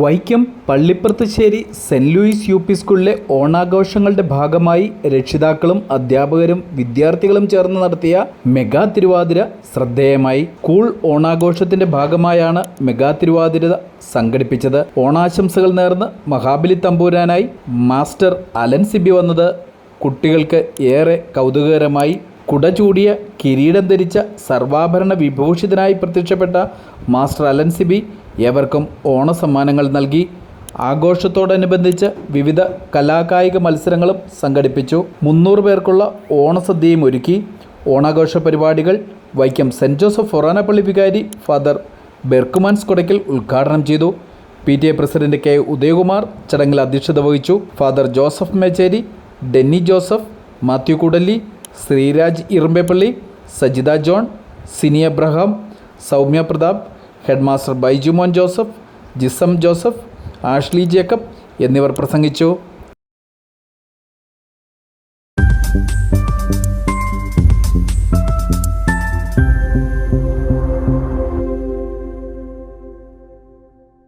Vaikom Pallippurathussery saint Louis UP. സ്കൂളിലെ ഓണാഘോഷങ്ങളുടെ ഭാഗമായി രക്ഷിതാക്കളും അധ്യാപകരും വിദ്യാർത്ഥികളും ചേർന്ന് നടത്തിയ മെഗാ തിരുവാതിര ശ്രദ്ധേയമായി. സ്കൂൾ ഓണാഘോഷത്തിന്റെ ഭാഗമായാണ് മെഗാ തിരുവാതിര സംഘടിപ്പിച്ചത്. ഓണാശംസകൾ നേർന്ന് മഹാബലി തമ്പുരാനായി മാസ്റ്റർ അലൻ സിബി വന്നത് കുട്ടികൾക്ക് ഏറെ കൗതുകകരമായി. കുട ചൂടിയ കിരീടം ധരിച്ച സർവാഭരണ വിഭൂഷിതനായി പ്രത്യക്ഷപ്പെട്ട മാസ്റ്റർ അലൻ സിബി ഏവർക്കും ഓണസമ്മാനങ്ങൾ നൽകി. ആഘോഷത്തോടനുബന്ധിച്ച് വിവിധ കലാകായിക മത്സരങ്ങളും സംഘടിപ്പിച്ചു. 300 പേർക്കുള്ള ഓണസദ്യയും ഒരുക്കി. ഓണാഘോഷ പരിപാടികൾ വൈക്കം സെൻറ് ജോസഫ് ഫൊറാന പള്ളി വികാരി ഫാദർ ബെർക്കുമാൻസ് കൊടയ്ക്കൽ ഉദ്ഘാടനം ചെയ്തു. PTA president K. ഉദയകുമാർ ചടങ്ങിൽ അധ്യക്ഷത വഹിച്ചു. Father Joseph Mecheri, Denny Joseph, Mathew Kudalli, Sreeraj Irumbeppally, Sajitha John, Sini Abraham, Soumya Prathap, headmaster Baijumon Joseph, Jisam Joseph, Ashley Jacob എന്നിവർ പ്രസംഗിച്ചു.